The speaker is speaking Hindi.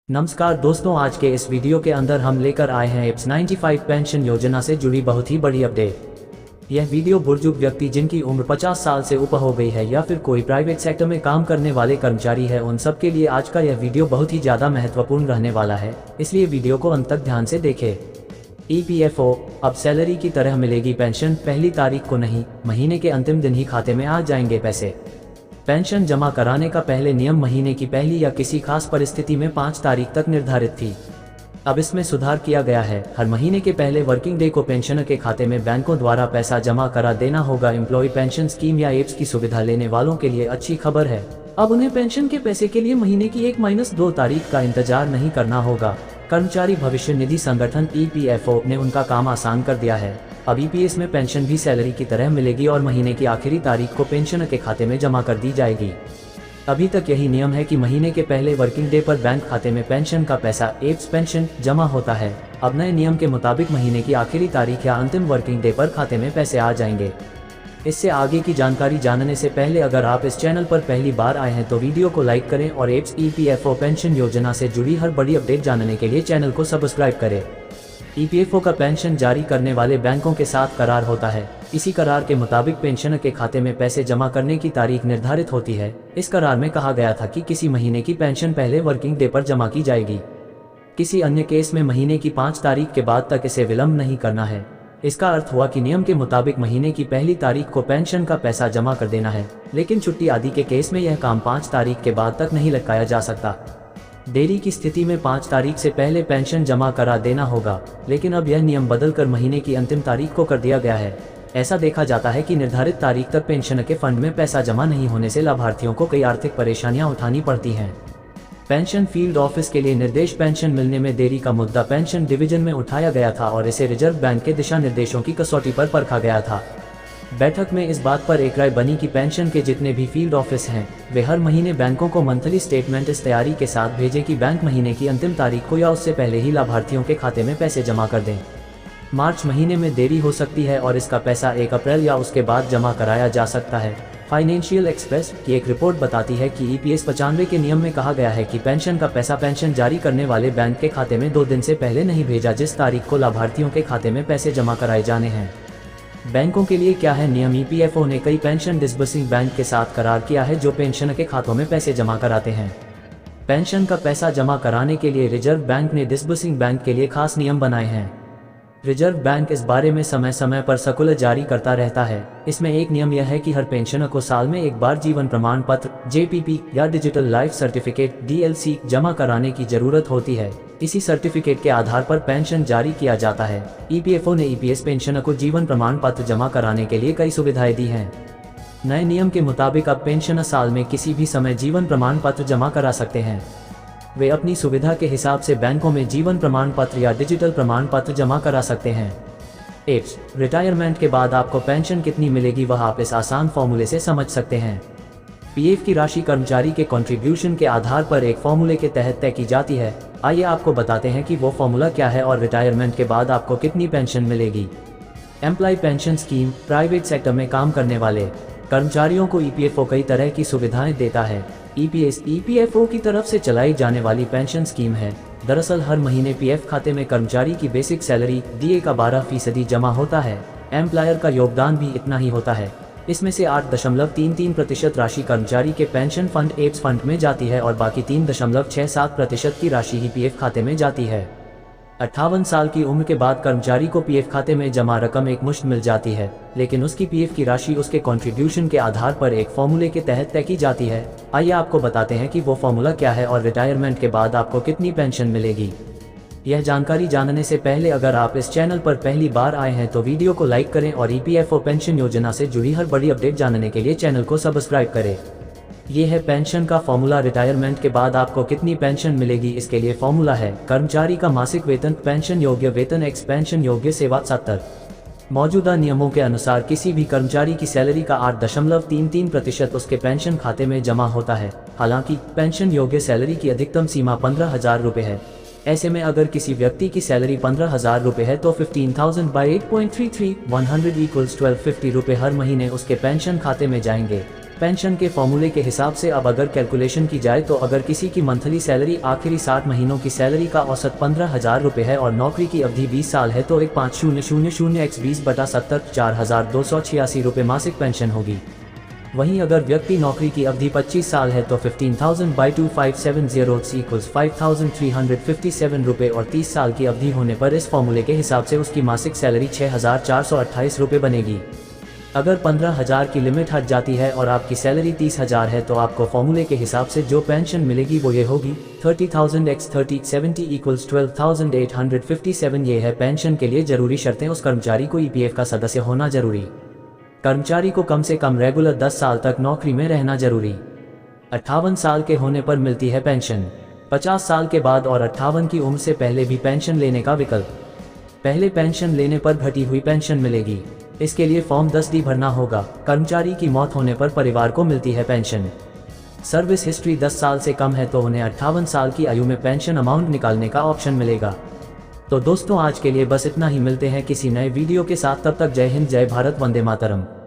नमस्कार दोस्तों, आज के इस वीडियो के अंदर हम लेकर आए हैं एप्स 95 पेंशन योजना से जुड़ी बहुत ही बड़ी अपडेट। यह वीडियो बुजुर्ग व्यक्ति जिनकी उम्र 50 साल से ऊपर हो गई है या फिर कोई प्राइवेट सेक्टर में काम करने वाले कर्मचारी है, उन सब के लिए आज का यह वीडियो बहुत ही ज़्यादा महत्वपूर्ण रहने वाला है, इसलिए वीडियो को अंत तक ध्यान से देखें। EPFO अब सैलरी की तरह मिलेगी पेंशन, पहली तारीख को नहीं, महीने के अंतिम दिन ही खाते में आ जाएंगे पैसे। पेंशन जमा कराने का पहले नियम महीने की पहली या किसी खास परिस्थिति में 5 तारीख तक निर्धारित थी। अब इसमें सुधार किया गया है। हर महीने के पहले वर्किंग डे को पेंशनर के खाते में बैंकों द्वारा पैसा जमा करा देना होगा। एम्प्लॉय पेंशन स्कीम या एप्स की सुविधा लेने वालों के लिए अच्छी खबर है। अब उन्हें पेंशन के पैसे के लिए महीने की 1-2 तारीख का इंतजार नहीं करना होगा। कर्मचारी भविष्य निधि संगठन EPFO ने उनका काम आसान कर दिया है। अब EPS में पेंशन भी सैलरी की तरह मिलेगी और महीने की आखिरी तारीख को पेंशनर के खाते में जमा कर दी जाएगी। अभी तक यही नियम है कि महीने के पहले वर्किंग डे पर बैंक खाते में पेंशन का पैसा एप्स पेंशन जमा होता है। अब नए नियम के मुताबिक महीने की आखिरी तारीख या अंतिम वर्किंग डे पर खाते में पैसे आ जाएंगे। इससे आगे की जानकारी जानने से पहले अगर आप इस चैनल पर पहली बार आए हैं तो वीडियो को लाइक करें और एप्स EPFO पेंशन योजना से जुड़ी हर बड़ी अपडेट जानने के लिए चैनल को सब्सक्राइब करें। EPFO का पेंशन जारी करने वाले बैंकों के साथ करार होता है। इसी करार के मुताबिक पेंशनर के खाते में पैसे जमा करने की तारीख निर्धारित होती है। इस करार में कहा गया था कि किसी महीने की पेंशन पहले वर्किंग डे पर जमा की जाएगी। किसी अन्य केस में महीने की 5 तारीख के बाद तक इसे विलंब नहीं करना है। इसका अर्थ हुआ कि नियम के मुताबिक महीने की पहली तारीख को पेंशन का पैसा जमा कर देना है, लेकिन छुट्टी आदि के केस में यह काम 5 तारीख के बाद तक नहीं लटकाया जा सकता। देरी की स्थिति में 5 तारीख से पहले पेंशन जमा करा देना होगा, लेकिन अब यह नियम बदलकर महीने की अंतिम तारीख को कर दिया गया है। ऐसा देखा जाता है कि निर्धारित तारीख तक पेंशनर के फंड में पैसा जमा नहीं होने से लाभार्थियों को कई आर्थिक परेशानियां उठानी पड़ती हैं। पेंशन फील्ड ऑफिस के लिए निर्देश पेंशन मिलने में देरी का मुद्दा पेंशन डिवीजन में उठाया गया था और इसे रिजर्व बैंक के दिशा निर्देशों की कसौटी पर परखा गया था। बैठक में इस बात पर एक राय बनी कि पेंशन के जितने भी फील्ड ऑफिस हैं, वे हर महीने बैंकों को मंथली स्टेटमेंट इस तैयारी के साथ भेजें कि बैंक महीने की अंतिम तारीख को या उससे पहले ही लाभार्थियों के खाते में पैसे जमा कर दें। मार्च महीने में देरी हो सकती है और इसका पैसा 1 अप्रैल या उसके बाद जमा कराया जा सकता है। फाइनेंशियल एक्सप्रेस की एक रिपोर्ट बताती है कि EPS 95 के नियम में कहा गया है कि पेंशन का पैसा पेंशन जारी करने वाले बैंक के खाते में 2 दिन से पहले नहीं भेजा जिस तारीख को लाभार्थियों के खाते में पैसे जमा कराए जाने हैं। बैंकों के लिए क्या है नियम? EPFO ने कई पेंशन डिस्बर्सिंग बैंक के साथ करार किया है जो पेंशनर के खातों में पैसे जमा कराते हैं। पेंशन का पैसा जमा कराने के लिए रिजर्व बैंक ने डिस्बर्सिंग बैंक के लिए खास नियम बनाए हैं। रिजर्व बैंक इस बारे में समय समय पर सर्कुलर जारी करता रहता है। इसमें एक नियम यह है कि हर पेंशनर को साल में एक बार जीवन प्रमाण पत्र JPP या डिजिटल लाइफ सर्टिफिकेट DLC जमा कराने की जरूरत होती है। इसी सर्टिफिकेट के आधार पर पेंशन जारी किया जाता है। EPFO ने EPS पेंशनर को जीवन प्रमाण पत्र जमा कराने के लिए कई सुविधाएं दी हैं। नए नियम के मुताबिक अब पेंशनर साल में किसी भी समय जीवन प्रमाण पत्र जमा करा सकते हैं। वे अपनी सुविधा के हिसाब से बैंकों में जीवन प्रमाण पत्र या डिजिटल प्रमाण पत्र जमा करा सकते हैं। एप्स रिटायरमेंट के बाद आपको पेंशन कितनी मिलेगी वह आप इस आसान फॉर्मूले से समझ सकते हैं। PF की राशि कर्मचारी के कंट्रीब्यूशन के आधार पर एक फॉर्मूले के तहत तय की जाती है। आइए आपको बताते हैं कि वो फॉर्मूला क्या है और रिटायरमेंट के बाद आपको कितनी पेंशन मिलेगी। Employ pension scheme private sector में काम करने वाले कर्मचारियों को EPFO कई तरह की सुविधाएं देता है। EPS EPFO की तरफ से चलाई जाने वाली पेंशन स्कीम है। दरअसल हर महीने PF खाते में कर्मचारी की बेसिक सैलरी DA का 12% जमा होता है। एम्प्लॉयर का योगदान भी इतना ही होता है। इसमें से 8.33% राशि कर्मचारी के पेंशन फंड एप्स फंड में जाती है और बाकी 3.67% की राशि ही PF खाते में जाती है। 58 साल की उम्र के बाद कर्मचारी को PF खाते में जमा रकम एक मुश्त मिल जाती है, लेकिन उसकी PF की राशि उसके कंट्रीब्यूशन के आधार पर एक फॉर्मूले के तहत तय की जाती है। आइए आपको बताते हैं कि वो फॉर्मूला क्या है और रिटायरमेंट के बाद आपको कितनी पेंशन मिलेगी। यह जानकारी जानने से पहले अगर आप इस चैनल पर पहली बार आए हैं तो वीडियो को लाइक करें और EPFO पेंशन योजना से जुड़ी हर बड़ी अपडेट जानने के लिए चैनल को सब्सक्राइब करें। ये है पेंशन का फॉर्मूला। रिटायरमेंट के बाद आपको कितनी पेंशन मिलेगी इसके लिए फॉर्मूला है कर्मचारी का मासिक वेतन पेंशन योग्य वेतन एक्स पेंशन योग्य सेवा 70। मौजूदा नियमों के अनुसार किसी भी कर्मचारी की सैलरी का 8.33% उसके पेंशन खाते में जमा होता है। हालांकि पेंशन योग्य सैलरी की अधिकतम सीमा 15,000 रुपये है। ऐसे में अगर किसी व्यक्ति की सैलरी 15,000 रुपये है तो 15,000 by 8.33 100 = 1250 रुपये हर महीने उसके पेंशन खाते में जाएंगे। पेंशन के फॉर्मूले के हिसाब से अब अगर कैलकुलेशन की जाए तो अगर किसी की मंथली सैलरी आखिरी 60 महीनों की सैलरी का औसत 15,000 रुपये है और नौकरी की अवधि 20 साल है तो एक 5000x20/70 4,286 रुपये मासिक पेंशन होगी। वहीं अगर व्यक्ति नौकरी की अवधि 25 साल है तो 15,000/2570 = 5,357 रुपये और 30 साल की अवधि होने पर इस फॉर्मूले के हिसाब से उसकी मासिक सैलरी 6,428 रुपये बनेगी। अगर 15,000 की लिमिट हट जाती है और आपकी सैलरी 30,000 है तो आपको फॉर्मूले के हिसाब से जो पेंशन मिलेगी वो ये होगी 30,000x3070 = 12,857। ये है पेंशन के लिए जरूरी शर्तें। उस कर्मचारी को ईपीएफ का सदस्य होना जरूरी, कर्मचारी को कम से कम रेगुलर 10 साल तक नौकरी में रहना जरूरी, 58 साल के होने पर मिलती है पेंशन, 50 साल के बाद और 58 की उम्र से पहले भी पेंशन लेने का विकल्प। पहले पेंशन लेने पर घटी हुई पेंशन मिलेगी। इसके लिए फॉर्म 10D भरना होगा। कर्मचारी की मौत होने पर परिवार को मिलती है पेंशन। सर्विस हिस्ट्री 10 साल से कम है तो उन्हें 58 साल की आयु में पेंशन अमाउंट निकालने का ऑप्शन मिलेगा। तो दोस्तों आज के लिए बस इतना ही। मिलते हैं किसी नए वीडियो के साथ, तब तक जय हिंद, जय भारत, वंदे मातरम।